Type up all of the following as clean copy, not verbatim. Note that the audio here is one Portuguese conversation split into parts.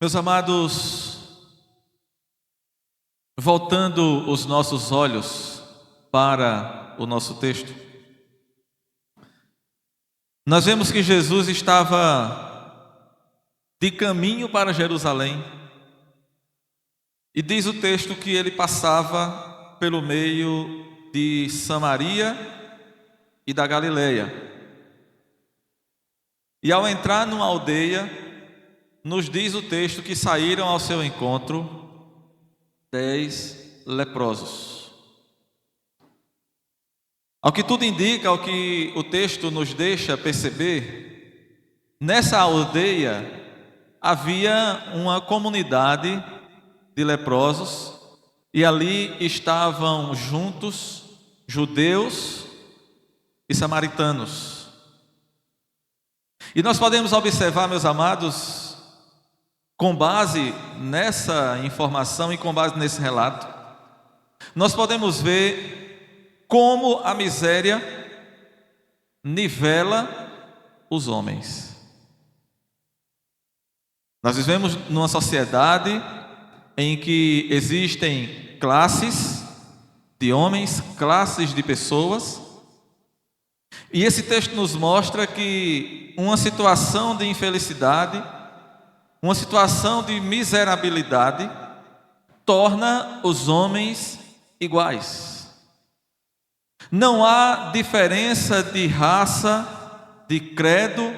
Meus amados, voltando os nossos olhos para o nosso texto, nós vemos que Jesus estava de caminho para Jerusalém e diz o texto que ele passava pelo meio de Samaria e da Galileia. E ao entrar numa aldeia, nos diz o texto que saíram ao seu encontro 10 leprosos. Ao que tudo indica, ao que o texto nos deixa perceber, nessa aldeia havia uma comunidade de leprosos e ali estavam juntos judeus e samaritanos. E nós podemos observar, meus amados, com base nessa informação e com base nesse relato, nós podemos ver como a miséria nivela os homens. Nós vivemos numa sociedade em que existem classes de homens, classes de pessoas, e esse texto nos mostra que uma situação de infelicidade, uma situação de miserabilidade torna os homens iguais. Não há diferença de raça, de credo,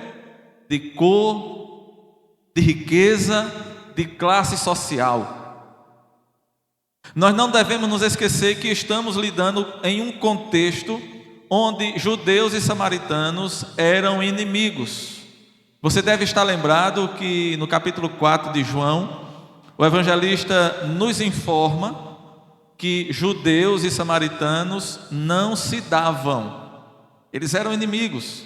de cor, de riqueza, de classe social. Nós não devemos nos esquecer que estamos lidando em um contexto onde judeus e samaritanos eram inimigos. Você deve estar lembrado que no capítulo 4 de João, o evangelista nos informa que judeus e samaritanos não se davam, eles eram inimigos.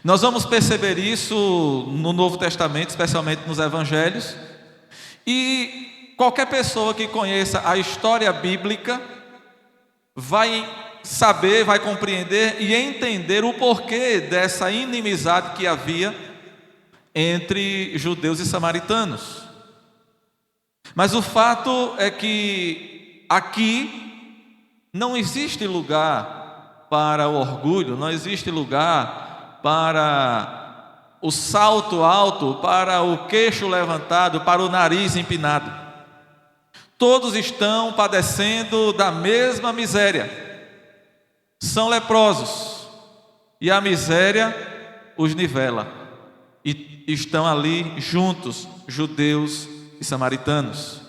Nós vamos perceber isso no Novo Testamento, especialmente nos evangelhos, e qualquer pessoa que conheça a história bíblica vai saber, vai compreender e entender o porquê dessa inimizade que havia entre judeus e samaritanos. Mas o fato é que aqui não existe lugar para o orgulho, não existe lugar para o salto alto, para o queixo levantado, para o nariz empinado. Todos estão padecendo da mesma miséria. São leprosos e a miséria os nivela. E estão ali juntos, judeus e samaritanos.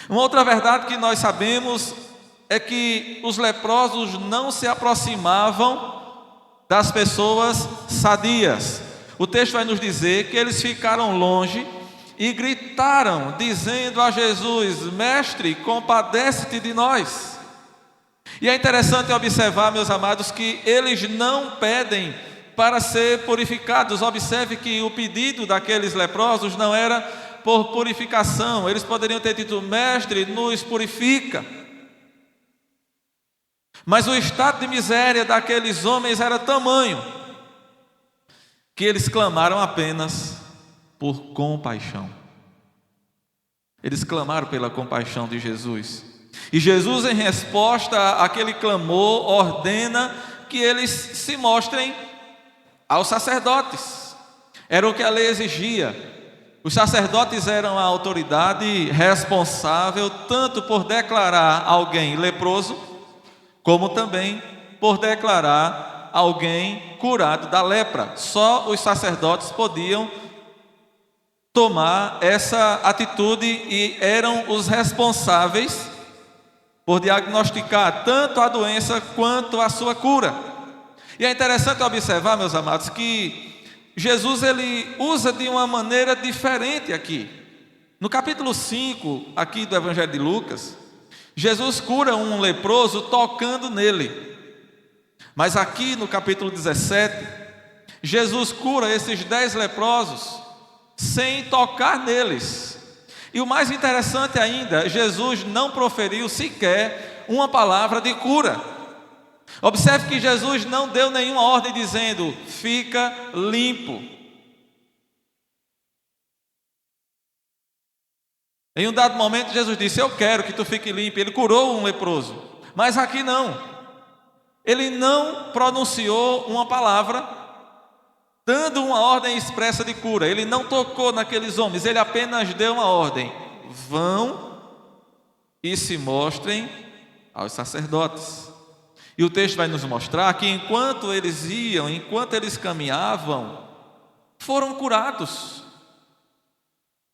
Uma outra verdade que nós sabemos é que os leprosos não se aproximavam das pessoas sadias. O texto vai nos dizer que eles ficaram longe e gritaram, dizendo a Jesus: Mestre, compadece-te de nós. E é interessante observar, meus amados, que eles não pedem para ser purificados. Observe que o pedido daqueles leprosos não era por purificação. Eles poderiam ter dito: Mestre, nos purifica. Mas o estado de miséria daqueles homens era tamanho que eles clamaram apenas por compaixão. Eles clamaram pela compaixão de Jesus. E Jesus, em resposta àquele clamor, ordena que eles se mostrem aos sacerdotes. Era o que a lei exigia. Os sacerdotes eram a autoridade responsável tanto por declarar alguém leproso, como também por declarar alguém curado da lepra. Só os sacerdotes podiam tomar essa atitude e eram os responsáveis por diagnosticar tanto a doença quanto a sua cura. E é interessante observar, meus amados, que Jesus ele usa de uma maneira diferente aqui. No capítulo 5, aqui do Evangelho de Lucas, Jesus cura um leproso tocando nele. Mas aqui no capítulo 17, Jesus cura esses 10 leprosos sem tocar neles. E o mais interessante ainda, Jesus não proferiu sequer uma palavra de cura. Observe que Jesus não deu nenhuma ordem dizendo: fica limpo. Em um dado momento, Jesus disse: eu quero que tu fique limpo. Ele curou um leproso. Mas aqui não. Ele não pronunciou uma palavra, dando uma ordem expressa de cura. Ele não tocou naqueles homens. Ele apenas deu uma ordem: vão e se mostrem aos sacerdotes. E o texto vai nos mostrar que enquanto eles iam, enquanto eles caminhavam, foram curados.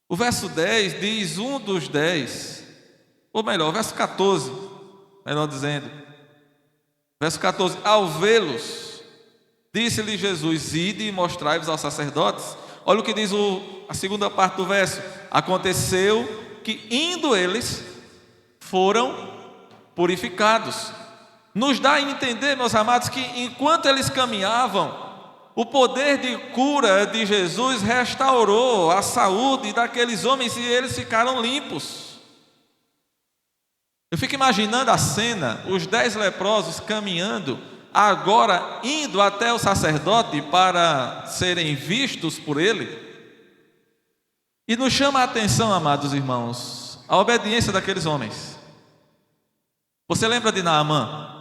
O verso 10 diz, um dos 10, ou melhor, o verso 14, melhor dizendo, verso 14: ao vê-los, disse-lhe Jesus: ide e mostrai-vos aos sacerdotes. Olha o que diz a segunda parte do verso: aconteceu que indo eles, foram purificados. Nos dá a entender, meus amados, que enquanto eles caminhavam, o poder de cura de Jesus restaurou a saúde daqueles homens e eles ficaram limpos. Eu fico imaginando a cena, os 10 leprosos caminhando, agora indo até o sacerdote para serem vistos por ele. E nos chama a atenção, amados irmãos, a obediência daqueles homens. Você lembra de Naamã?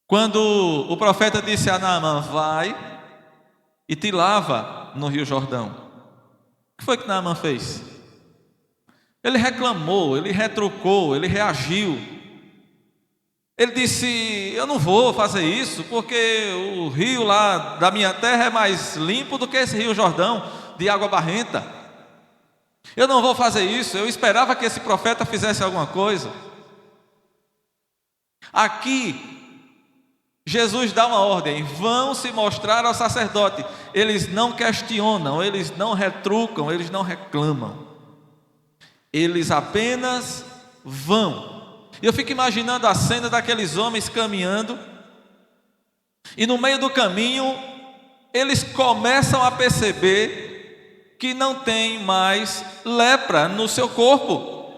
Quando o profeta disse a Naamã: vai e te lava no Rio Jordão. O que foi que Naamã fez? Ele reclamou, ele retrucou, ele reagiu. Ele disse: eu não vou fazer isso, porque o rio lá da minha terra é mais limpo do que esse Rio Jordão, de água barrenta. Eu não vou fazer isso, eu esperava que esse profeta fizesse alguma coisa. Aqui, Jesus dá uma ordem: vão se mostrar ao sacerdote. Eles não questionam, eles não retrucam, eles não reclamam. Eles apenas vão. E eu fico imaginando a cena daqueles homens caminhando, e no meio do caminho, eles começam a perceber que não tem mais lepra no seu corpo.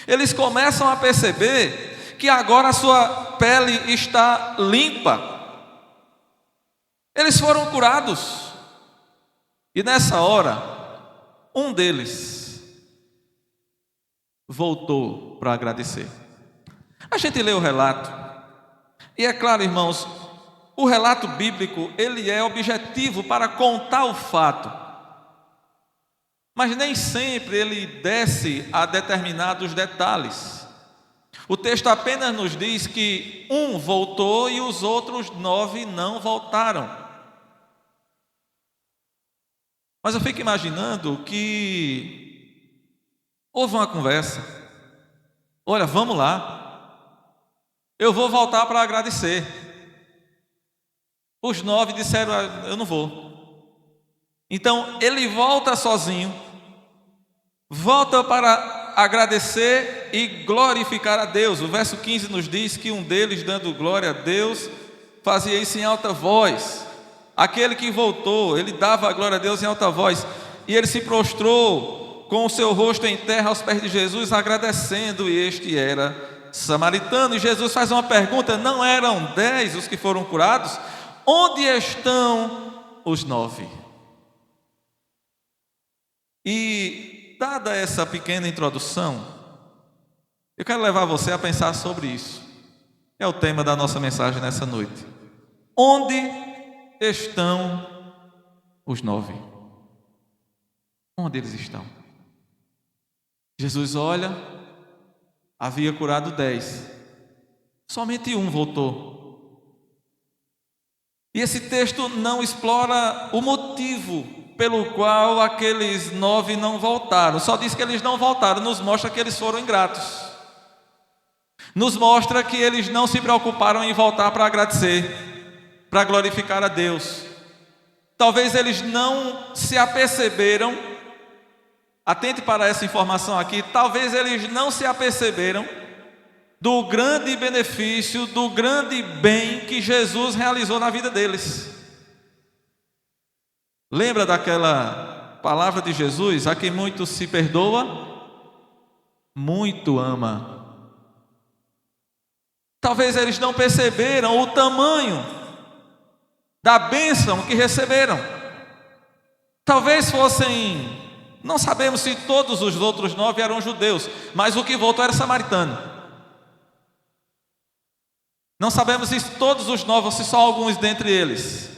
Eles começam a perceber que agora a sua pele está limpa. Eles foram curados. E nessa hora, um deles voltou para agradecer. A gente lê o relato, e é claro, irmãos, o relato bíblico, ele é objetivo para contar o fato, mas nem sempre ele desce a determinados detalhes. O texto apenas nos diz que um voltou e os outros 9 não voltaram. Mas eu fico imaginando que houve uma conversa. Olha, vamos lá. Eu vou voltar para agradecer. Os 9 disseram: eu não vou. Então ele volta sozinho, volta para agradecer e glorificar a Deus. O verso 15 nos diz que um deles, dando glória a Deus, fazia isso em alta voz. Aquele que voltou, ele dava a glória a Deus em alta voz, e ele se prostrou com o seu rosto em terra aos pés de Jesus, agradecendo, e este era samaritano. E Jesus faz uma pergunta: não eram 10 os que foram curados? Onde estão os 9? E dada essa pequena introdução, eu quero levar você a pensar sobre isso. É o tema da nossa mensagem nessa noite. Onde estão os 9? Onde eles estão? Jesus olha, havia curado 10, somente um voltou. E esse texto não explora o motivo pelo qual aqueles 9 não voltaram. Só diz que eles não voltaram, nos mostra que eles foram ingratos. Nos mostra que eles não se preocuparam em voltar para agradecer, para glorificar a Deus. Talvez eles não se aperceberam, atente para essa informação aqui, talvez eles não se aperceberam do grande benefício, do grande bem que Jesus realizou na vida deles. Lembra daquela palavra de Jesus: a quem muito se perdoa, muito ama. Talvez eles não perceberam o tamanho da bênção que receberam. Talvez fossem Não sabemos se todos os outros 9 eram judeus, mas o que voltou era samaritano. Não sabemos se todos os 9 ou se só alguns dentre eles.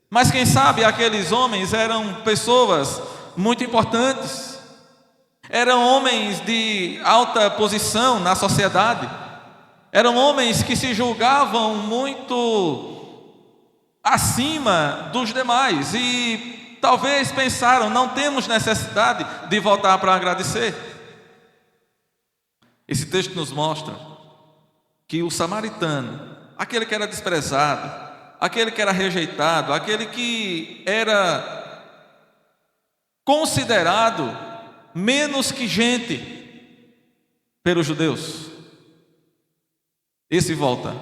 Mas quem sabe aqueles homens eram pessoas muito importantes. Eram homens de alta posição na sociedade. Eram homens que se julgavam muito acima dos demais e talvez pensaram: não temos necessidade de voltar para agradecer. Esse texto nos mostra que o samaritano, aquele que era desprezado, aquele que era rejeitado, aquele que era considerado menos que gente pelos judeus, esse volta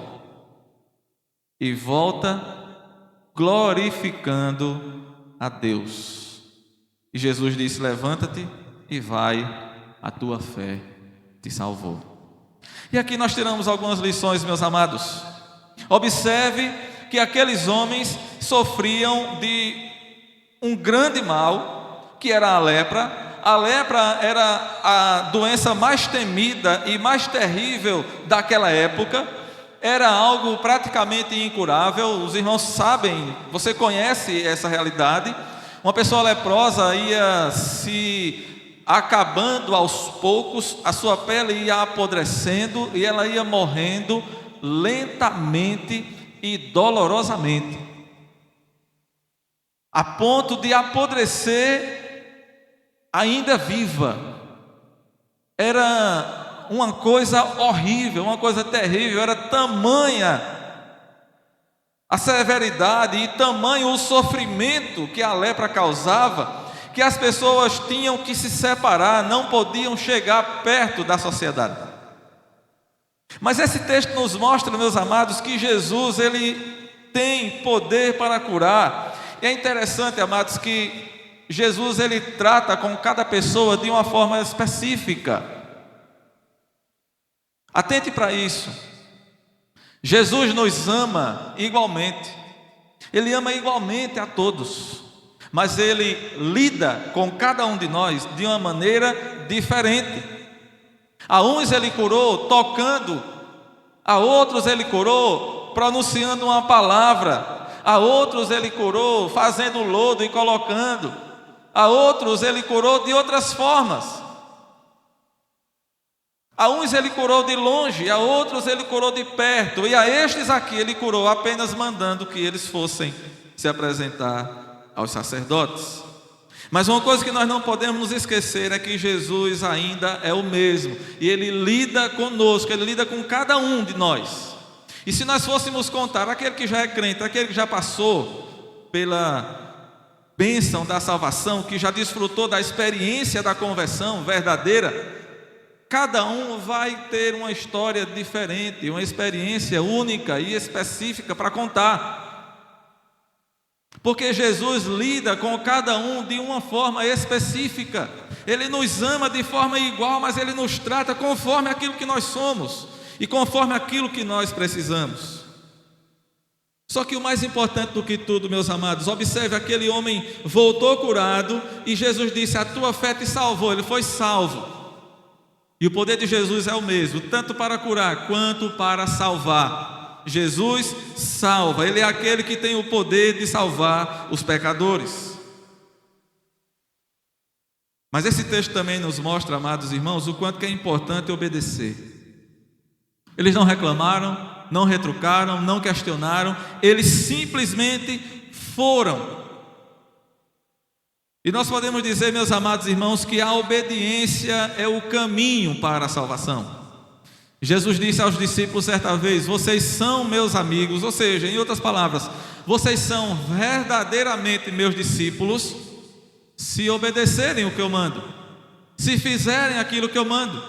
glorificando a Deus. E Jesus disse: levanta-te e vai, a tua fé te salvou. E aqui nós tiramos algumas lições, meus amados. Observe que aqueles homens sofriam de um grande mal, que era a lepra. A lepra era a doença mais temida e mais terrível daquela época. Era algo praticamente incurável. Os irmãos sabem, você conhece essa realidade. Uma pessoa leprosa ia se acabando aos poucos, a sua pele ia apodrecendo e ela ia morrendo lentamente e dolorosamente, a ponto de apodrecer ainda viva. Era uma coisa horrível, uma coisa terrível. Era tamanha a severidade e tamanho o sofrimento que a lepra causava, que as pessoas tinham que se separar, não podiam chegar perto da sociedade. Mas esse texto nos mostra, meus amados, que Jesus, ele tem poder para curar. E é interessante, amados, que Jesus, ele trata com cada pessoa de uma forma específica. Atente para isso. Jesus nos ama igualmente. Ele ama igualmente a todos. Mas ele lida com cada um de nós de uma maneira diferente. A uns ele curou tocando, a outros ele curou pronunciando uma palavra, a outros ele curou fazendo lodo e colocando, a outros ele curou de outras formas. A uns ele curou de longe, a outros ele curou de perto, e a estes aqui ele curou apenas mandando que eles fossem se apresentar aos sacerdotes. Mas uma coisa que nós não podemos nos esquecer é que Jesus ainda é o mesmo, e Ele lida conosco, Ele lida com cada um de nós. E se nós fôssemos contar aquele que já é crente, aquele que já passou pela bênção da salvação, que já desfrutou da experiência da conversão verdadeira, cada um vai ter uma história diferente, uma experiência única e específica para contar. Porque Jesus lida com cada um de uma forma específica. Ele nos ama de forma igual, mas Ele nos trata conforme aquilo que nós somos e conforme aquilo que nós precisamos. Só que o mais importante do que tudo, meus amados, observe, aquele homem voltou curado e Jesus disse: a tua fé te salvou. Ele foi salvo. E o poder de Jesus é o mesmo, tanto para curar quanto para salvar. Jesus salva, Ele é aquele que tem o poder de salvar os pecadores. Mas esse texto também nos mostra, amados irmãos, o quanto que é importante obedecer. Eles não reclamaram, não retrucaram, não questionaram, eles simplesmente foram. E nós podemos dizer, meus amados irmãos, que a obediência é o caminho para a salvação. Jesus disse aos discípulos certa vez: vocês são meus amigos, ou seja, em outras palavras, vocês são verdadeiramente meus discípulos se obedecerem o que eu mando, se fizerem aquilo que eu mando.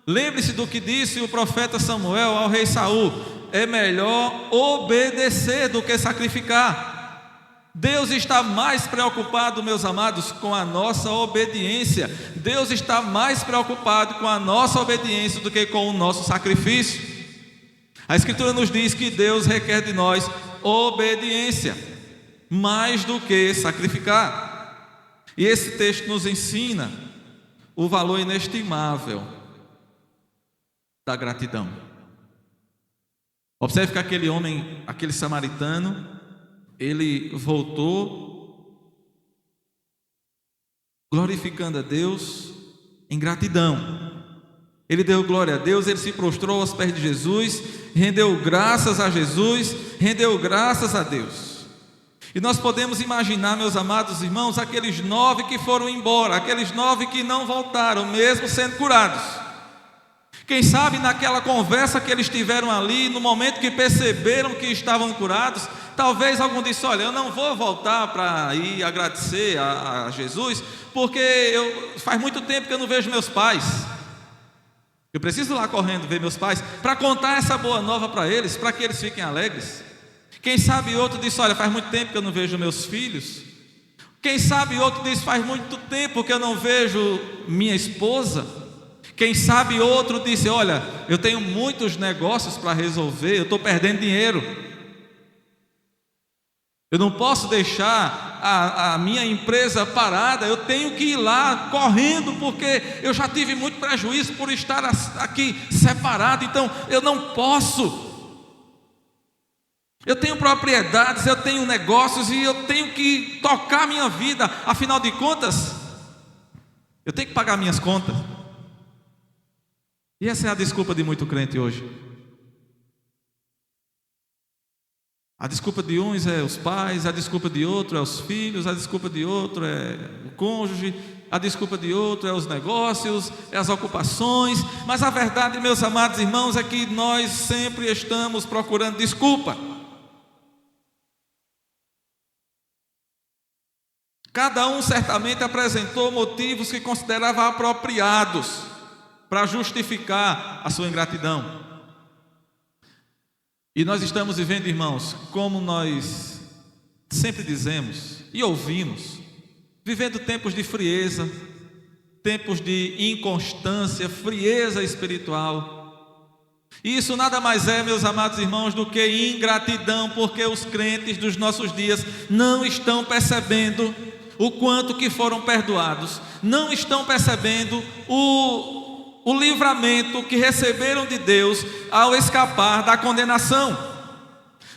Lembre-se do que disse o profeta Samuel ao rei Saul: é melhor obedecer do que sacrificar. Deus está mais preocupado, meus amados, com a nossa obediência. Deus está mais preocupado com a nossa obediência do que com o nosso sacrifício. A Escritura nos diz que Deus requer de nós obediência, mais do que sacrificar. E esse texto nos ensina o valor inestimável da gratidão. Observe que aquele homem, aquele samaritano, ele voltou glorificando a Deus em gratidão. Ele deu glória a Deus, ele se prostrou aos pés de Jesus, rendeu graças a Jesus, rendeu graças a Deus. E nós podemos imaginar, meus amados irmãos, aqueles 9 que foram embora, aqueles 9 que não voltaram, mesmo sendo curados. Quem sabe naquela conversa que eles tiveram ali, no momento que perceberam que estavam curados, talvez algum disse: olha, eu não vou voltar para ir agradecer a Jesus, porque faz muito tempo que eu não vejo meus pais. Eu preciso ir lá correndo ver meus pais, para contar essa boa nova para eles, para que eles fiquem alegres. Quem sabe outro disse: olha, faz muito tempo que eu não vejo meus filhos. Quem sabe outro disse: faz muito tempo que eu não vejo minha esposa. Quem sabe outro disse: olha, eu tenho muitos negócios para resolver, eu estou perdendo dinheiro. Eu não posso deixar a minha empresa parada, eu tenho que ir lá correndo, porque eu já tive muito prejuízo por estar aqui separado, então eu não posso. Eu tenho propriedades, eu tenho negócios e eu tenho que tocar a minha vida, afinal de contas, eu tenho que pagar minhas contas. E essa é a desculpa de muito crente hoje. A desculpa de uns é os pais, a desculpa de outro é os filhos, a desculpa de outro é o cônjuge, a desculpa de outro é os negócios, é as ocupações. Mas a verdade, meus amados irmãos, é que nós sempre estamos procurando desculpa. Cada um certamente apresentou motivos que considerava apropriados para justificar a sua ingratidão. E nós estamos vivendo, irmãos, como nós sempre dizemos e ouvimos, vivendo tempos de frieza, tempos de inconstância, frieza espiritual. E isso nada mais é, meus amados irmãos, do que ingratidão, porque os crentes dos nossos dias não estão percebendo o quanto que foram perdoados, não estão percebendo o livramento que receberam de Deus ao escapar da condenação.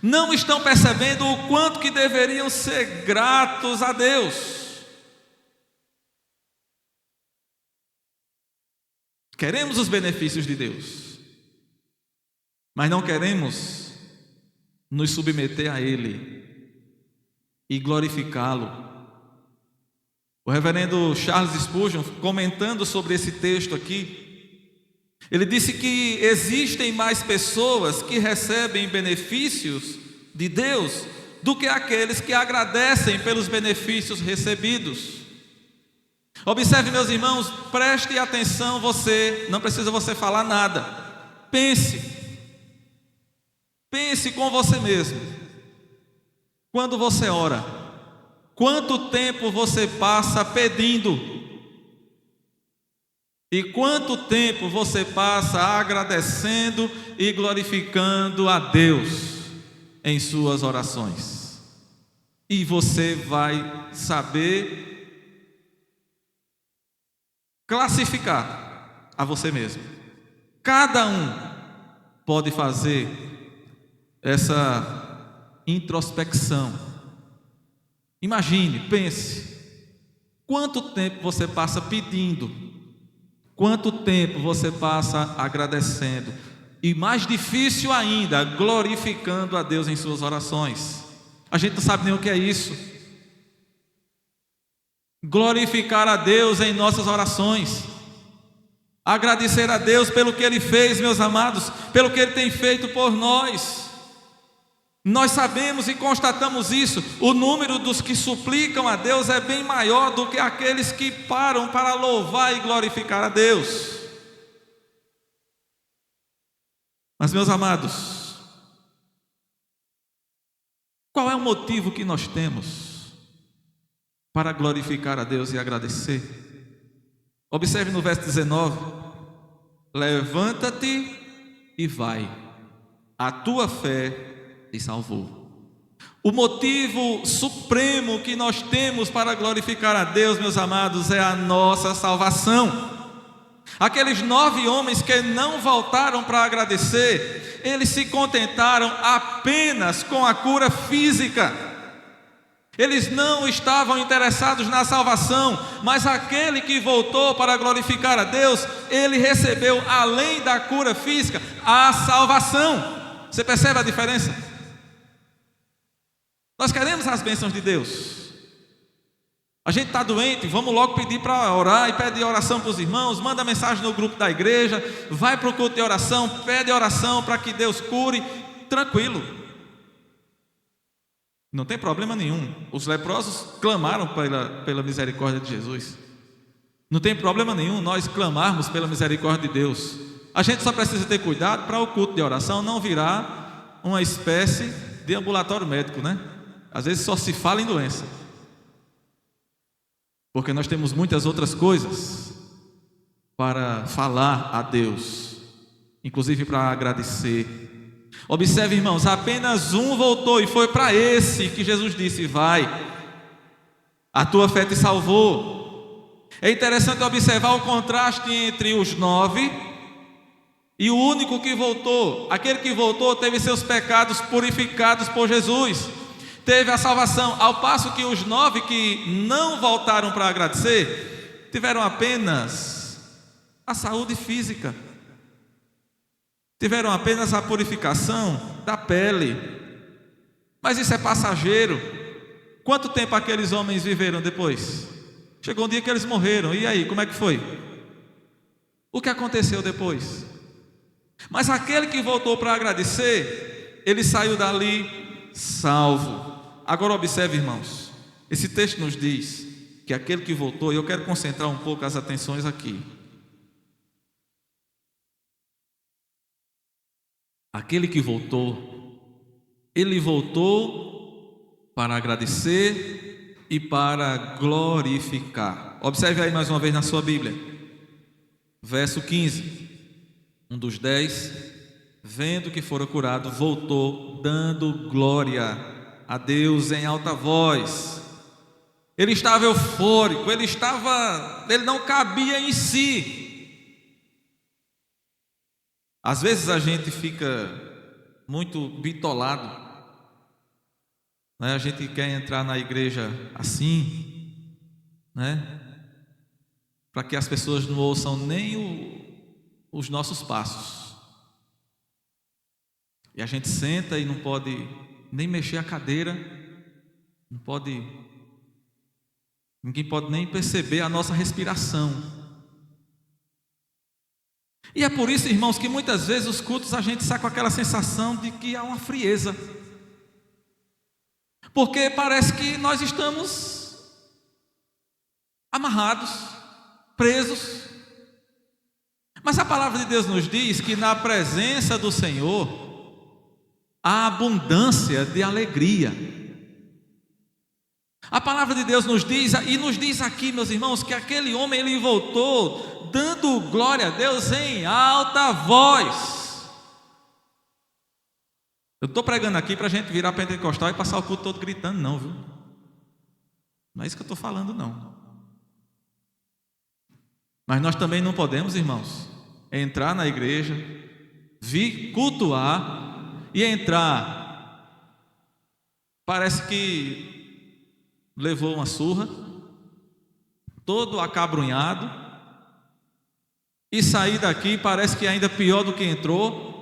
Não estão percebendo o quanto que deveriam ser gratos a Deus. Queremos os benefícios de Deus, mas não queremos nos submeter a Ele e glorificá-lo. O reverendo Charles Spurgeon, comentando sobre esse texto aqui, ele disse que existem mais pessoas que recebem benefícios de Deus do que aqueles que agradecem pelos benefícios recebidos. Observe, meus irmãos, preste atenção, não precisa você falar nada. Pense com você mesmo. Quando você ora, quanto tempo você passa pedindo? E quanto tempo você passa agradecendo e glorificando a Deus em suas orações? E você vai saber classificar a você mesmo. Cada um pode fazer essa introspecção. Imagine, pense, quanto tempo você passa pedindo? Quanto tempo você passa agradecendo? E mais difícil ainda, glorificando a Deus em suas orações. A gente não sabe nem o que é isso. Glorificar a Deus em nossas orações. Agradecer a Deus pelo que Ele fez, meus amados, pelo que Ele tem feito por nós. Nós sabemos e constatamos isso. O número dos que suplicam a Deus é bem maior do que aqueles que param para louvar e glorificar a Deus. Mas, meus amados, qual é o motivo que nós temos para glorificar a Deus e agradecer? Observe no verso 19: levanta-te e vai, a tua fé te salvou. O motivo supremo que nós temos para glorificar a Deus, meus amados, é a nossa salvação. Aqueles 9 homens que não voltaram para agradecer, eles se contentaram apenas com a cura física. Eles não estavam interessados na salvação, mas aquele que voltou para glorificar a Deus, ele recebeu, além da cura física, a salvação. Você percebe a diferença? Nós queremos as bênçãos de Deus. A gente está doente, vamos logo pedir para orar e pede oração para os irmãos, manda mensagem no grupo da igreja, vai para o culto de oração, pede oração para que Deus cure, tranquilo. Não tem problema nenhum. Os leprosos clamaram pela misericórdia de Jesus. Não tem problema nenhum nós clamarmos pela misericórdia de Deus. A gente só precisa ter cuidado para o culto de oração não virar uma espécie de ambulatório médico, né? Às vezes só se fala em doença, porque nós temos muitas outras coisas para falar a Deus, inclusive para agradecer. Observe, irmãos, apenas um voltou, e foi para esse que Jesus disse: vai, a tua fé te salvou. É interessante observar o contraste entre os 9 e o único que voltou. Aquele que voltou teve seus pecados purificados por Jesus, teve a salvação, ao passo que os 9 que não voltaram para agradecer tiveram apenas a saúde física, tiveram apenas a purificação da pele. Mas isso é passageiro. Quanto tempo aqueles homens viveram depois? Chegou um dia que eles morreram. E aí, como é que foi? O que aconteceu depois? Mas aquele que voltou para agradecer, ele saiu dali salvo. Agora observe, irmãos, esse texto nos diz que aquele que voltou, e eu quero concentrar um pouco as atenções aqui. Aquele que voltou, ele voltou para agradecer e para glorificar. Observe aí mais uma vez na sua Bíblia, verso 15. Um dos 10, vendo que fora curado, voltou dando glória a Deus em alta voz. Ele estava eufórico, ele não cabia em si. Às vezes a gente fica muito bitolado, né? A gente quer entrar na igreja assim, né? Para que as pessoas não ouçam nem os nossos passos. E a gente senta e não pode nem mexer a cadeira, ninguém pode nem perceber a nossa respiração. E é por isso, irmãos, que muitas vezes os cultos a gente sai com aquela sensação de que há uma frieza, porque parece que nós estamos amarrados, presos. Mas a palavra de Deus nos diz que na presença do Senhor há abundância de alegria. A palavra de Deus nos diz, e nos diz aqui, meus irmãos, que aquele homem, ele voltou dando glória a Deus em alta voz. Eu estou pregando aqui para a gente virar pentecostal e passar o culto todo gritando, não, viu? Não é isso que eu estou falando, não. Mas nós também não podemos, irmãos, entrar na igreja, vir cultuar e entrar, parece que levou uma surra, todo acabrunhado, e sair daqui parece que ainda pior do que entrou.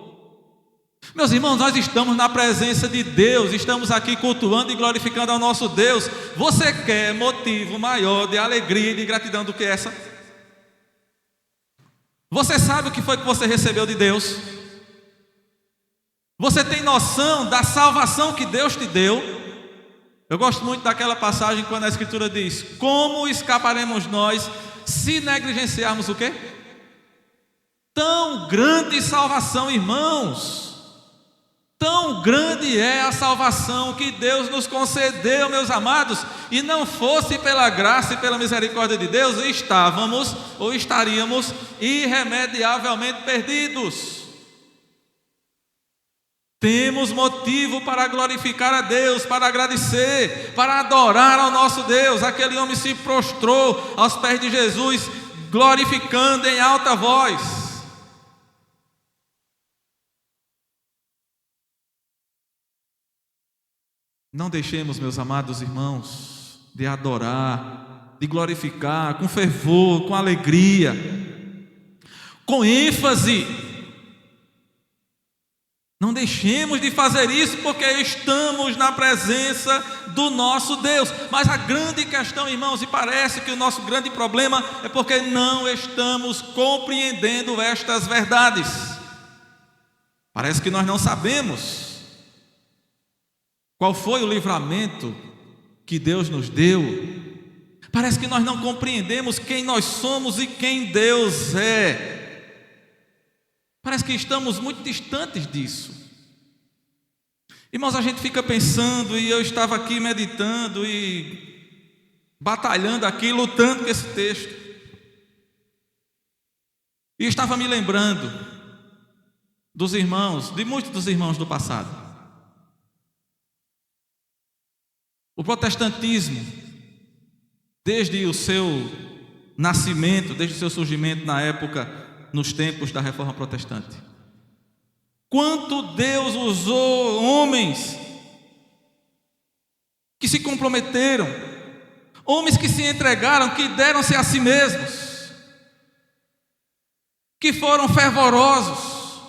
Meus irmãos, nós estamos na presença de Deus, estamos aqui cultuando e glorificando ao nosso Deus. Você quer motivo maior de alegria e de gratidão do que essa? Você sabe o que foi que você recebeu de Deus? Você tem noção da salvação que Deus te deu? Eu gosto muito daquela passagem quando a Escritura diz: como escaparemos nós se negligenciarmos o quê? Tão grande salvação, irmãos. Tão grande é a salvação que Deus nos concedeu, meus amados. E não fosse pela graça e pela misericórdia de Deus, estávamos ou estaríamos irremediavelmente perdidos. Temos motivo para glorificar a Deus, para agradecer, para adorar ao nosso Deus. Aquele homem se prostrou aos pés de Jesus, glorificando em alta voz. Não deixemos, meus amados irmãos, de adorar, de glorificar com fervor, com alegria, com ênfase. Não deixemos de fazer isso porque estamos na presença do nosso Deus. Mas a grande questão, irmãos, e parece que o nosso grande problema é porque não estamos compreendendo estas verdades. Parece que nós não sabemos qual foi o livramento que Deus nos deu. Parece que nós não compreendemos quem nós somos e quem Deus é. Parece que estamos muito distantes disso. Irmãos, a gente fica pensando, e eu estava aqui meditando e batalhando aqui, lutando com esse texto. E estava me lembrando dos irmãos, de muitos dos irmãos do passado. O protestantismo, desde o seu nascimento, desde o seu surgimento na época, nos tempos da Reforma Protestante, quanto Deus usou homens que se comprometeram, homens que se entregaram, que deram-se a si mesmos, que foram fervorosos,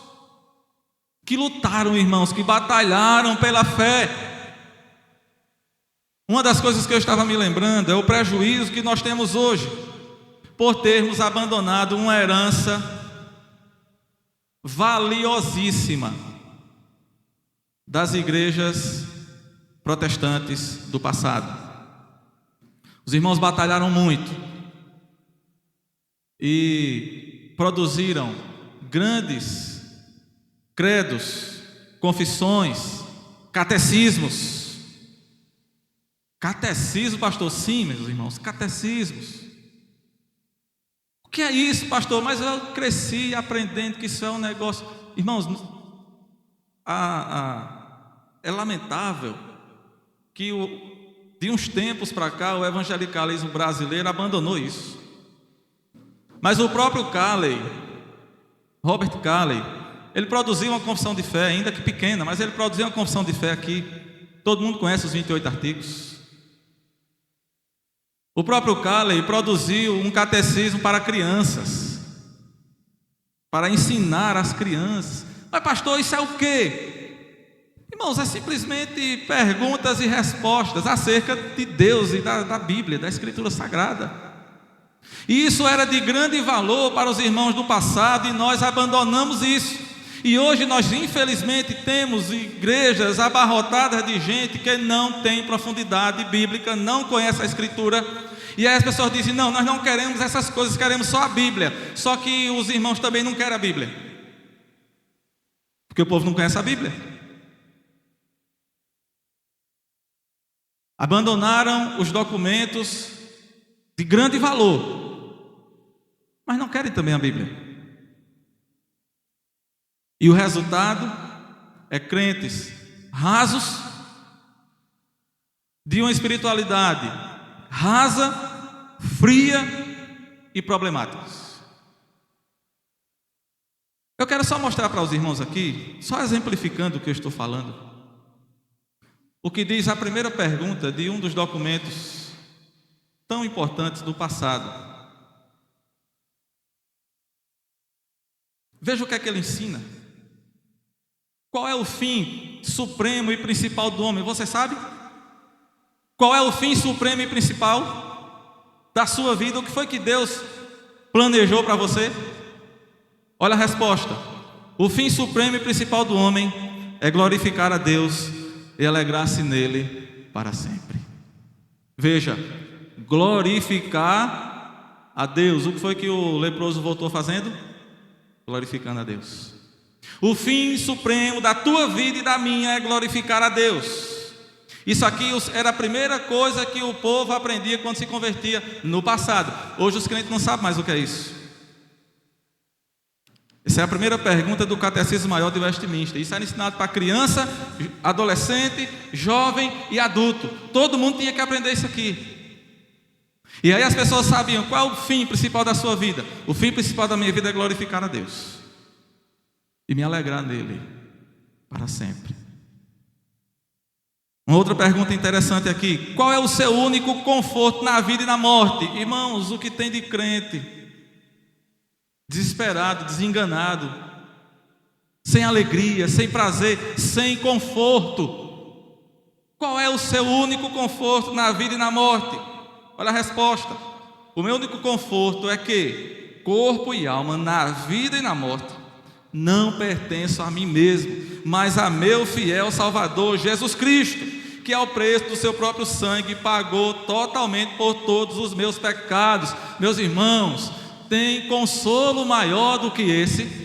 que lutaram, irmãos, que batalharam pela fé. Uma das coisas que eu estava me lembrando é o prejuízo que nós temos hoje por termos abandonado uma herança valiosíssima das igrejas protestantes do passado. Os irmãos batalharam muito e produziram grandes credos, confissões, catecismos. Catecismo, pastor? Sim, meus irmãos, catecismos. O que é isso, pastor? Mas eu cresci aprendendo que isso é um negócio. Irmãos, é lamentável que de uns tempos para cá o evangelicalismo brasileiro abandonou isso. Mas o próprio Calley, Robert Calley, ele produziu uma confissão de fé, ainda que pequena, mas ele produziu uma confissão de fé aqui. Todo mundo conhece os 28 artigos. O próprio Calley produziu um catecismo para crianças, para ensinar as crianças. Mas pastor, isso é o quê? Irmãos, é simplesmente perguntas e respostas acerca de Deus e da Bíblia, da Escritura Sagrada. E isso era de grande valor para os irmãos do passado e nós abandonamos isso. E hoje nós infelizmente temos igrejas abarrotadas de gente que não tem profundidade bíblica, não conhece a Escritura. E aí as pessoas dizem, não, nós não queremos essas coisas, queremos só a Bíblia. Só que os irmãos também não querem a Bíblia, porque o povo não conhece a Bíblia. Abandonaram os documentos de grande valor, mas não querem também a Bíblia. E o resultado é crentes rasos, de uma espiritualidade rasa, fria e problemáticos. Eu quero só mostrar para os irmãos aqui, só exemplificando o que eu estou falando, o que diz a primeira pergunta de um dos documentos tão importantes do passado. Veja o que é que ele ensina. Qual é o fim supremo e principal do homem? Você sabe? Qual é o fim supremo e principal da sua vida? O que foi que Deus planejou para você? Olha a resposta. O fim supremo e principal do homem é glorificar a Deus e alegrar-se nele para sempre. Veja, glorificar a Deus. O que foi que o leproso voltou fazendo? Glorificando a Deus. O fim supremo da tua vida e da minha é glorificar a Deus. Isso aqui era a primeira coisa que o povo aprendia quando se convertia no passado. Hoje os crentes não sabem mais o que é isso. Essa é a primeira pergunta do Catecismo Maior de Westminster. Isso era ensinado para criança, adolescente, jovem e adulto. Todo mundo tinha que aprender isso aqui. E aí as pessoas sabiam qual é o fim principal da sua vida. O fim principal da minha vida é glorificar a Deus e me alegrar nele para sempre. Uma outra pergunta interessante aqui: qual é o seu único conforto na vida e na morte? Irmãos, o que tem de crente desesperado, desenganado, sem alegria, sem prazer, sem conforto? Qual é o seu único conforto na vida e na morte? Olha a resposta: o meu único conforto é que corpo e alma, na vida e na morte, não pertenço a mim mesmo, mas a meu fiel Salvador Jesus Cristo, que ao preço do seu próprio sangue pagou totalmente por todos os meus pecados. Meus irmãos, tem consolo maior do que esse?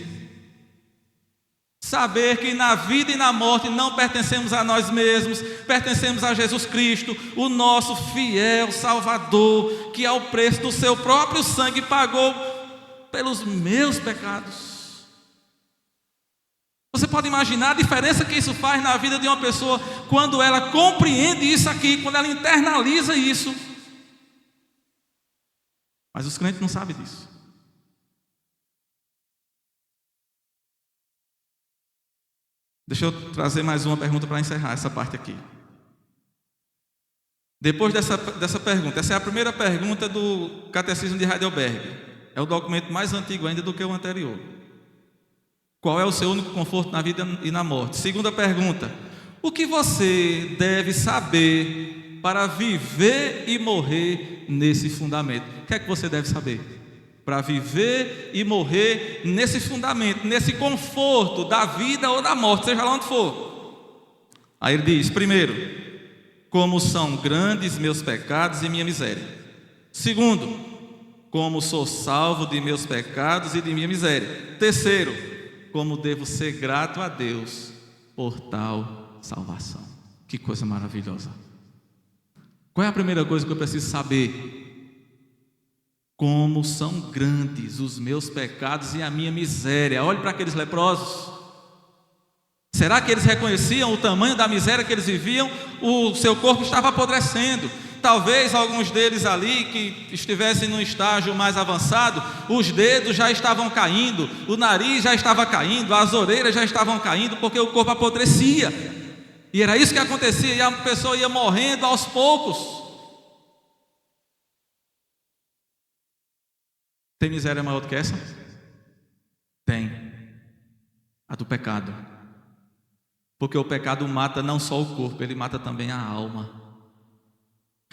Saber que na vida e na morte não pertencemos a nós mesmos, pertencemos a Jesus Cristo, o nosso fiel Salvador, que ao preço do seu próprio sangue pagou pelos meus pecados. Você pode imaginar a diferença que isso faz na vida de uma pessoa quando ela compreende isso aqui, quando ela internaliza isso. Mas os crentes não sabem disso. Deixa eu trazer mais uma pergunta para encerrar essa parte aqui. Depois dessa pergunta, essa é a primeira pergunta do Catecismo de Heidelberg. É o documento mais antigo ainda do que o anterior. Qual é o seu único conforto na vida e na morte? Segunda pergunta: o que você deve saber para viver e morrer nesse fundamento? O que é que você deve saber para viver e morrer nesse fundamento, nesse conforto da vida ou da morte, seja lá onde for? Aí ele diz: primeiro, como são grandes meus pecados e minha miséria. Segundo, como sou salvo de meus pecados e de minha miséria. Terceiro, como devo ser grato a Deus por tal salvação. Que coisa maravilhosa. Qual é a primeira coisa que eu preciso saber? Como são grandes os meus pecados e a minha miséria. Olhe para aqueles leprosos. Será que eles reconheciam o tamanho da miséria que eles viviam? O seu corpo estava apodrecendo. Talvez alguns deles ali que estivessem num estágio mais avançado, os dedos já estavam caindo, o nariz já estava caindo, as orelhas já estavam caindo, porque o corpo apodrecia. E era isso que acontecia, e a pessoa ia morrendo aos poucos. Tem miséria maior do que essa? Tem. A do pecado. Porque o pecado mata não só o corpo, ele mata também a alma.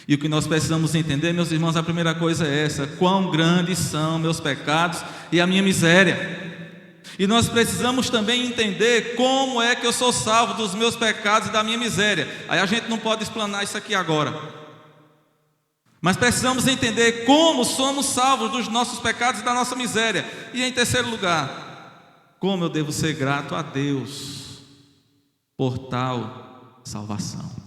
E o que nós precisamos entender, meus irmãos, a primeira coisa é essa: quão grandes são meus pecados e a minha miséria. E nós precisamos também entender como é que eu sou salvo dos meus pecados e da minha miséria. Aí a gente não pode explanar isso aqui agora, mas precisamos entender como somos salvos dos nossos pecados e da nossa miséria. E em terceiro lugar, como eu devo ser grato a Deus por tal salvação.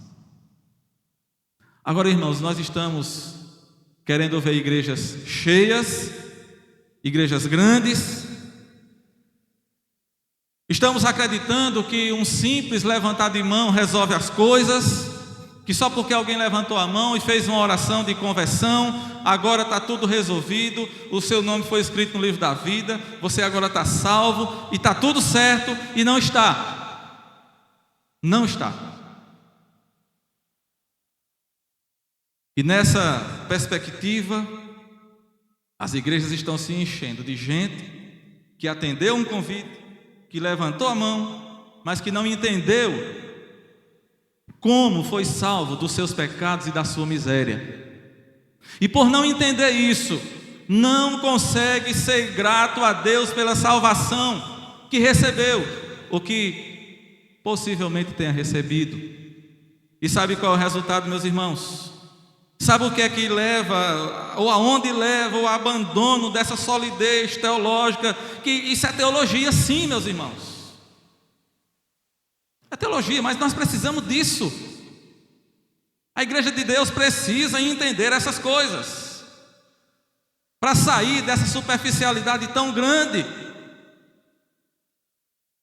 Agora, irmãos, nós estamos querendo ver igrejas cheias, igrejas grandes. Estamos acreditando que um simples levantar de mão resolve as coisas, que só porque alguém levantou a mão e fez uma oração de conversão, agora está tudo resolvido, o seu nome foi escrito no livro da vida, você agora está salvo e está tudo certo. E não está. Não está. E nessa perspectiva, as igrejas estão se enchendo de gente que atendeu um convite, que levantou a mão, mas que não entendeu como foi salvo dos seus pecados e da sua miséria. E por não entender isso, não consegue ser grato a Deus pela salvação que recebeu, ou que possivelmente tenha recebido. E sabe qual é o resultado, meus irmãos? Sabe o que é que leva, ou aonde leva o abandono dessa solidez teológica? Que isso é teologia, sim, meus irmãos. É teologia, mas nós precisamos disso. A igreja de Deus precisa entender essas coisas, para sair dessa superficialidade tão grande.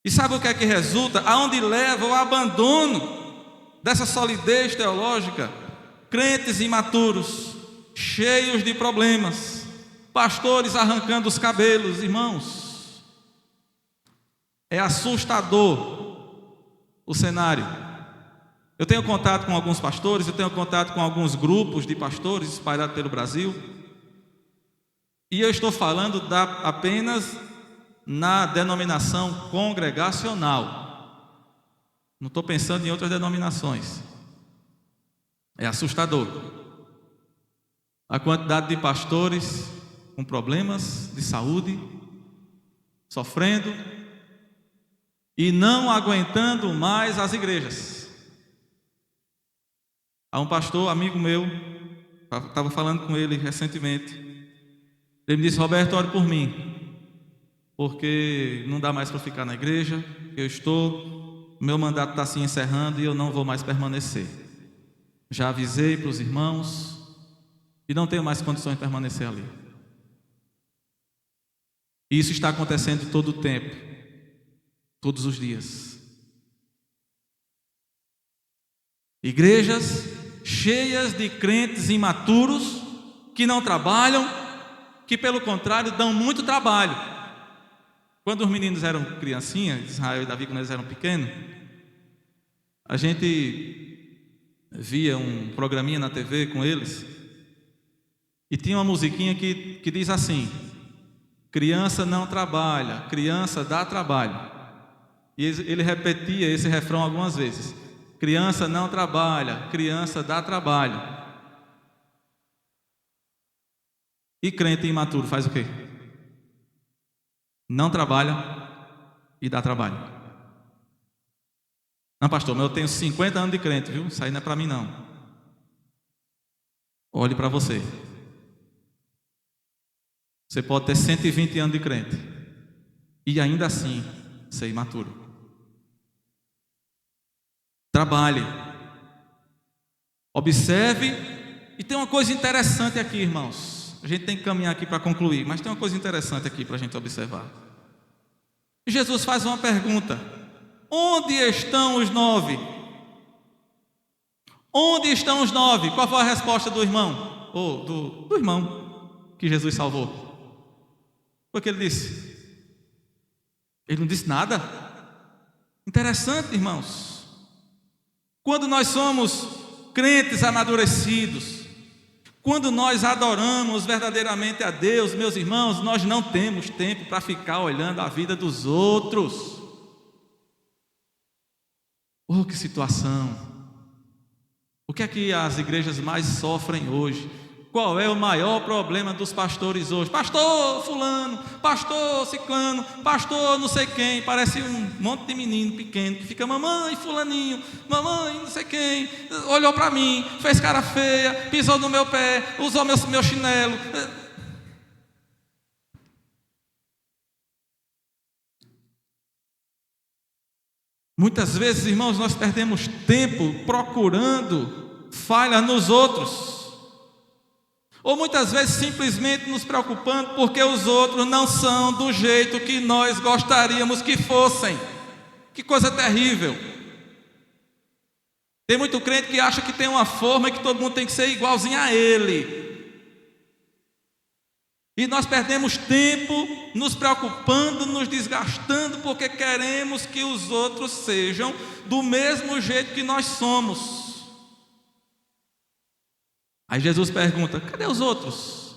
E sabe o que é que resulta? Aonde leva o abandono dessa solidez teológica? Crentes imaturos, cheios de problemas, pastores arrancando os cabelos, irmãos. É assustador o cenário. Eu tenho contato com alguns pastores, eu tenho contato com alguns grupos de pastores espalhados pelo Brasil, e eu estou falando apenas na denominação congregacional. Não estou pensando em outras denominações. É assustador a quantidade de pastores com problemas de saúde, sofrendo e não aguentando mais as igrejas. Há um pastor, amigo meu, estava falando com ele recentemente. Ele me disse: Roberto, ore por mim, porque não dá mais para ficar na igreja. Meu mandato está se encerrando e eu não vou mais permanecer. Já avisei para os irmãos e não tenho mais condições de permanecer ali. E isso está acontecendo todo o tempo, todos os dias. Igrejas cheias de crentes imaturos que não trabalham, que pelo contrário dão muito trabalho. Quando os meninos eram criancinhas, Israel e Davi, quando eles eram pequenos, a gente via um programinha na TV com eles e tinha uma musiquinha que diz assim: criança não trabalha, criança dá trabalho. E ele repetia esse refrão algumas vezes: criança não trabalha, criança dá trabalho. E crente imaturo faz o quê? Não trabalha e dá trabalho. Não, pastor, mas eu tenho 50 anos de crente, viu? Isso aí não é para mim, não. Olhe para você. Você pode ter 120 anos de crente e ainda assim ser imaturo. Trabalhe. Observe. E tem uma coisa interessante aqui, irmãos. A gente tem que caminhar aqui para concluir, mas tem uma coisa interessante aqui para a gente observar. Jesus faz uma pergunta: onde estão os 9? Onde estão os 9? Qual foi a resposta do irmão? Ou do irmão que Jesus salvou? Foi o que ele disse? Ele não disse nada. Interessante, irmãos. Quando nós somos crentes amadurecidos, quando nós adoramos verdadeiramente a Deus, meus irmãos, nós não temos tempo para ficar olhando a vida dos outros. Oh, que situação! O que é que as igrejas mais sofrem hoje? Qual é o maior problema dos pastores hoje? Pastor fulano, pastor ciclano, pastor não sei quem. Parece um monte de menino pequeno que fica: mamãe fulaninho, mamãe não sei quem, olhou para mim, fez cara feia, pisou no meu pé, usou meu chinelo. Muitas vezes, irmãos, nós perdemos tempo procurando falha nos outros. Ou muitas vezes simplesmente nos preocupando porque os outros não são do jeito que nós gostaríamos que fossem. Que coisa terrível. Tem muito crente que acha que tem uma forma e que todo mundo tem que ser igualzinho a ele. E nós perdemos tempo nos preocupando, nos desgastando, porque queremos que os outros sejam do mesmo jeito que nós somos. Aí Jesus pergunta: cadê os outros?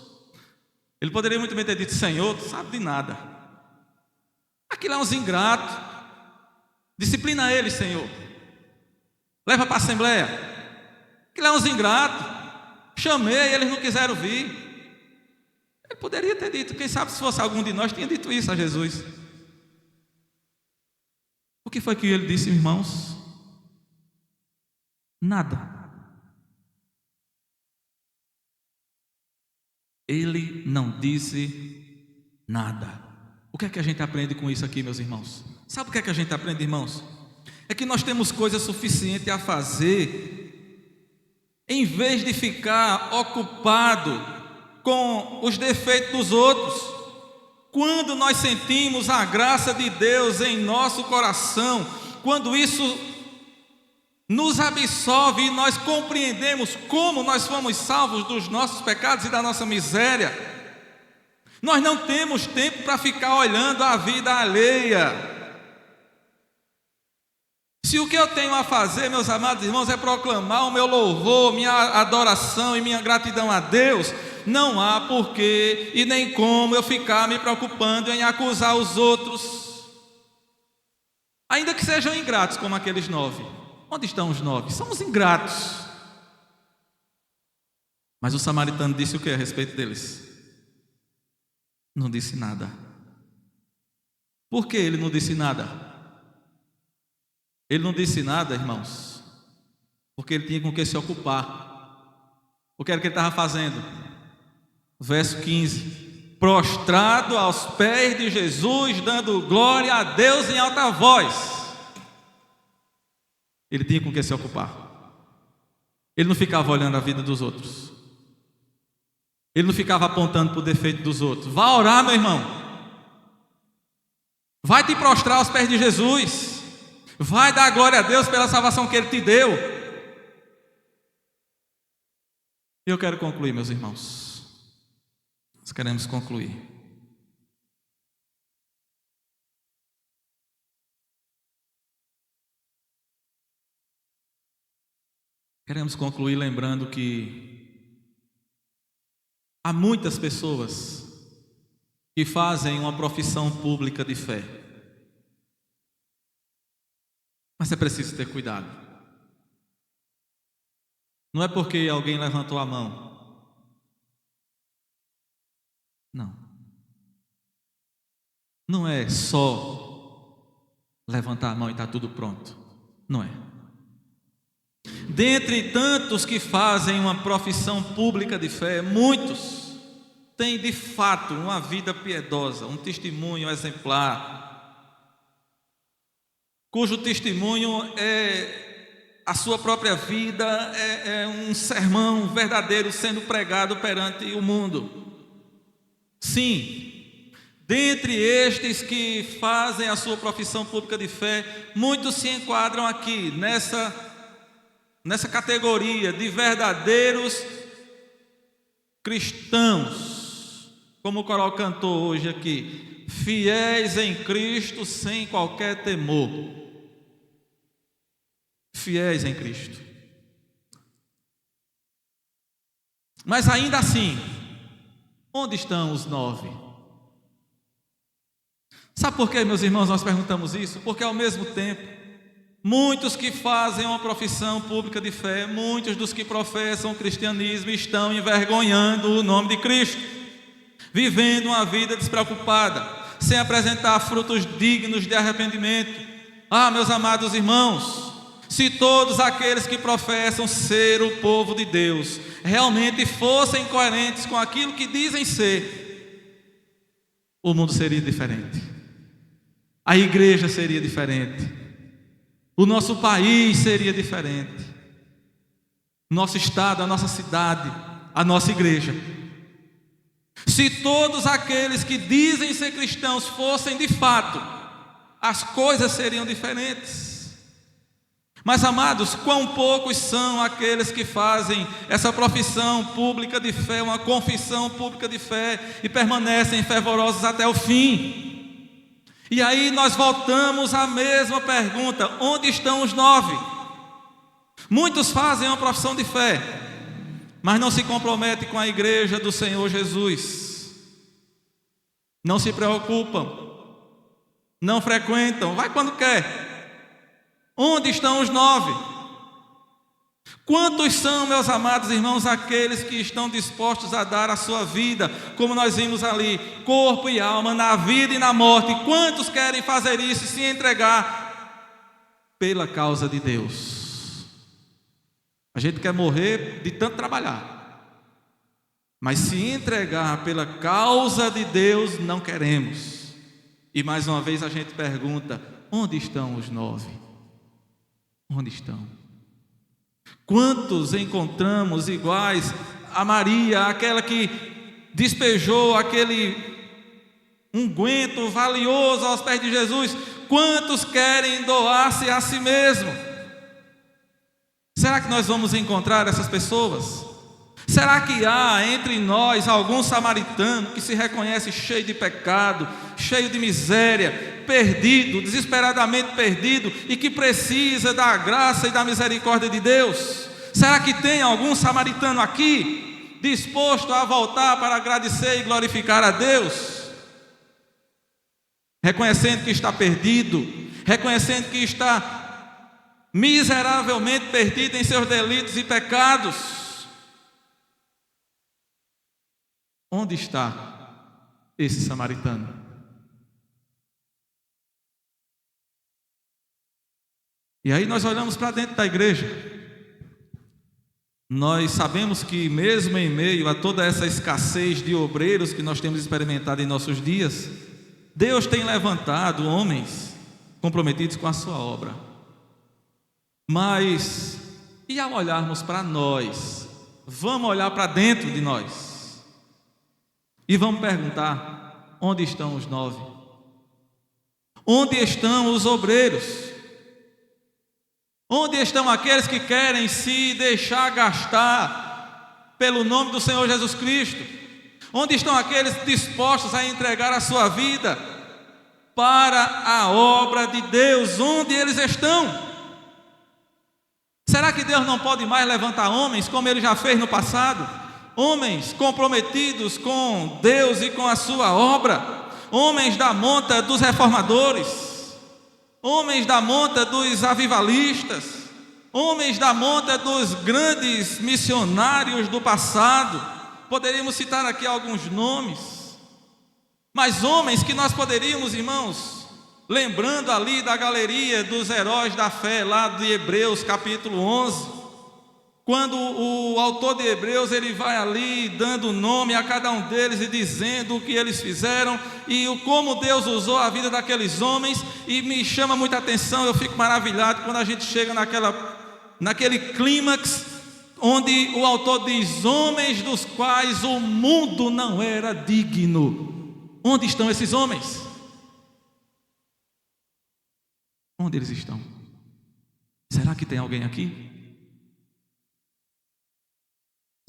Ele poderia muito bem ter dito: Senhor, tu sabe de nada. Aquilo é uns ingratos. Disciplina eles, Senhor. Leva para a assembleia. Aquilo é uns ingratos. Chamei, eles não quiseram vir. Ele poderia ter dito. Quem sabe se fosse algum de nós tinha dito isso a Jesus. O que foi que ele disse, irmãos? Nada. Ele não disse nada. O que é que a gente aprende com isso aqui, meus irmãos? Sabe o que é que a gente aprende, irmãos? É que nós temos coisa suficiente a fazer, em vez de ficar ocupado com os defeitos dos outros. Quando nós sentimos a graça de Deus em nosso coração, quando isso nos absolve e nós compreendemos como nós fomos salvos dos nossos pecados e da nossa miséria, nós não temos tempo para ficar olhando a vida alheia. Se o que eu tenho a fazer, meus amados irmãos, é proclamar o meu louvor, minha adoração e minha gratidão a Deus, não há porquê e nem como eu ficar me preocupando em acusar os outros, ainda que sejam ingratos como aqueles 9. Onde estão os 9? Somos ingratos. Mas o samaritano disse o que a respeito deles? Não disse nada. Por que ele não disse nada? Ele não disse nada, irmãos, porque ele tinha com o que se ocupar. O que era que ele estava fazendo? Verso 15: prostrado aos pés de Jesus, dando glória a Deus em alta voz. Ele tinha com o que se ocupar. Ele não ficava olhando a vida dos outros. Ele não ficava apontando para o defeito dos outros. Vá orar, meu irmão. Vai te prostrar aos pés de Jesus. Vai dar glória a Deus pela salvação que Ele te deu. E eu quero concluir, meus irmãos. Nós queremos concluir. Queremos concluir lembrando que há muitas pessoas que fazem uma profissão pública de fé. Mas é preciso ter cuidado. Não é porque alguém levantou a mão. Não. Não é só levantar a mão e está tudo pronto. Não é. Dentre tantos que fazem uma profissão pública de fé, muitos têm de fato uma vida piedosa, um testemunho exemplar, cujo testemunho é a sua própria vida, é um sermão verdadeiro sendo pregado perante o mundo. Sim, dentre estes que fazem a sua profissão pública de fé, muitos se enquadram aqui nessa categoria de verdadeiros cristãos, como o coral cantou hoje aqui, fiéis em Cristo sem qualquer temor. Fiéis em Cristo. Mas ainda assim, onde estão os 9? Sabe por que, meus irmãos, nós perguntamos isso? Porque ao mesmo tempo, muitos que fazem uma profissão pública de fé, muitos dos que professam o cristianismo estão envergonhando o nome de Cristo, vivendo uma vida despreocupada, sem apresentar frutos dignos de arrependimento. Ah, meus amados irmãos, se todos aqueles que professam ser o povo de Deus realmente fossem coerentes com aquilo que dizem ser, o mundo seria diferente, a igreja seria diferente, o nosso país seria diferente, nosso estado, a nossa cidade, a nossa igreja. Se todos aqueles que dizem ser cristãos fossem de fato, as coisas seriam diferentes. Mas, amados, quão poucos são aqueles que fazem essa profissão pública de fé, uma confissão pública de fé, e permanecem fervorosos até o fim. E aí nós voltamos à mesma pergunta: onde estão os 9? Muitos fazem uma profissão de fé, mas não se comprometem com a igreja do Senhor Jesus, não se preocupam, não frequentam, vai quando quer. Onde estão os 9? Quantos são, meus amados irmãos, aqueles que estão dispostos a dar a sua vida, como nós vimos ali, corpo e alma, na vida e na morte? Quantos querem fazer isso, se entregar pela causa de Deus? A gente quer morrer de tanto trabalhar, mas se entregar pela causa de Deus não queremos. E mais uma vez a gente pergunta: onde estão os 9? Onde estão? Quantos encontramos iguais a Maria, aquela que despejou aquele unguento valioso aos pés de Jesus, quantos querem doar-se a si mesmo? Será que nós vamos encontrar essas pessoas? Será que há entre nós algum samaritano que se reconhece cheio de pecado, cheio de miséria, perdido, desesperadamente perdido e que precisa da graça e da misericórdia de Deus? Será que tem algum samaritano aqui disposto a voltar para agradecer e glorificar a Deus? Reconhecendo que está perdido, reconhecendo que está miseravelmente perdido em seus delitos e pecados. Onde está esse samaritano? E aí nós olhamos para dentro da igreja. Nós sabemos que mesmo em meio a toda essa escassez de obreiros que nós temos experimentado em nossos dias, Deus tem levantado homens comprometidos com a sua obra. Mas, e ao olharmos para nós, vamos olhar para dentro de nós e vamos perguntar: onde estão os 9? Onde estão os obreiros? Onde estão aqueles que querem se deixar gastar pelo nome do Senhor Jesus Cristo? Onde estão aqueles dispostos a entregar a sua vida para a obra de Deus? Onde eles estão? Será que Deus não pode mais levantar homens como Ele já fez no passado? Homens comprometidos com Deus e com a sua obra, homens da monta dos reformadores, homens da monta dos avivalistas, homens da monta dos grandes missionários do passado. Poderíamos citar aqui alguns nomes, mas homens que nós poderíamos, irmãos, lembrando ali da galeria dos heróis da fé, lá de Hebreus capítulo 11, quando o autor de Hebreus, ele vai ali dando nome a cada um deles e dizendo o que eles fizeram e como Deus usou a vida daqueles homens. E me chama muita atenção, eu fico maravilhado quando a gente chega naquele clímax onde o autor diz: homens dos quais o mundo não era digno. Onde estão esses homens? Onde eles estão? Será que tem alguém aqui?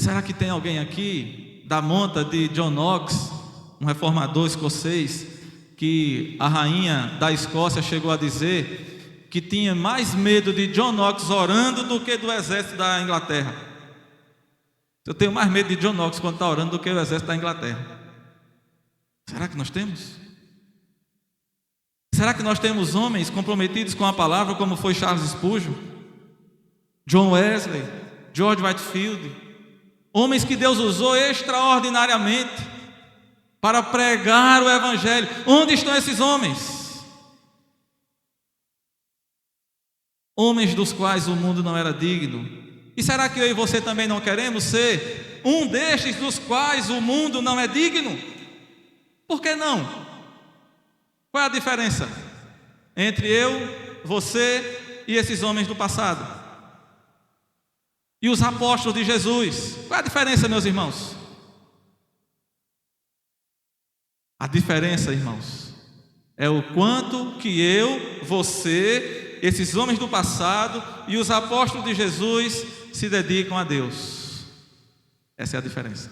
Será que tem alguém aqui da monta de John Knox, um reformador escocês, que a rainha da Escócia chegou a dizer que tinha mais medo de John Knox orando do que do exército da Inglaterra? Eu tenho mais medo de John Knox quando está orando do que o exército da Inglaterra. Será que nós temos? Será que nós temos homens comprometidos com a palavra, como foi Charles Spurgeon, John Wesley, George Whitefield? Homens que Deus usou extraordinariamente para pregar o Evangelho. Onde estão esses homens? Homens dos quais o mundo não era digno. E será que eu e você também não queremos ser um destes dos quais o mundo não é digno? Por que não? Qual é a diferença entre eu, você e esses homens do passado? E os apóstolos de Jesus? Qual é a diferença, meus irmãos? A diferença, irmãos, é o quanto que eu, você, esses homens do passado e os apóstolos de Jesus se dedicam a Deus. Essa é a diferença.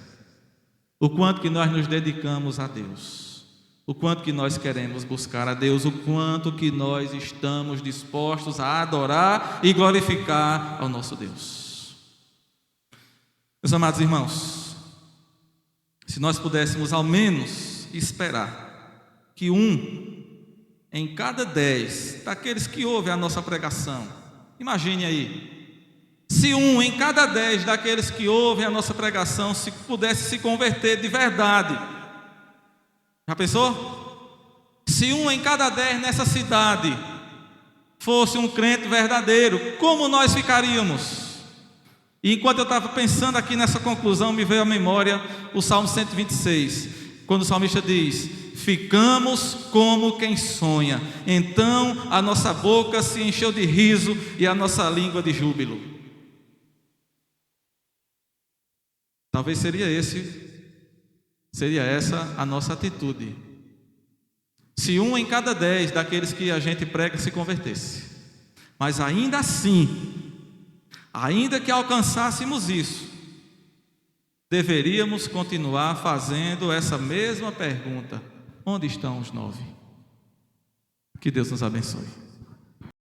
O quanto que nós nos dedicamos a Deus, o quanto que nós queremos buscar a Deus, o quanto que nós estamos dispostos a adorar e glorificar ao nosso Deus. Meus amados irmãos, se nós pudéssemos ao menos esperar que 1 em cada 10 daqueles que ouvem a nossa pregação, imagine aí, se 1 em cada 10 daqueles que ouvem a nossa pregação se pudesse se converter de verdade. Já pensou? Se 1 em cada 10 nessa cidade fosse um crente verdadeiro, como nós ficaríamos? E enquanto eu estava pensando aqui nessa conclusão, me veio à memória o Salmo 126, quando o salmista diz: ficamos como quem sonha, então a nossa boca se encheu de riso e a nossa língua de júbilo. Talvez seria essa a nossa atitude se 1 em cada 10 daqueles que a gente prega se convertesse. Mas ainda assim, ainda que alcançássemos isso, deveríamos continuar fazendo essa mesma pergunta: onde estão os 9? Que Deus nos abençoe.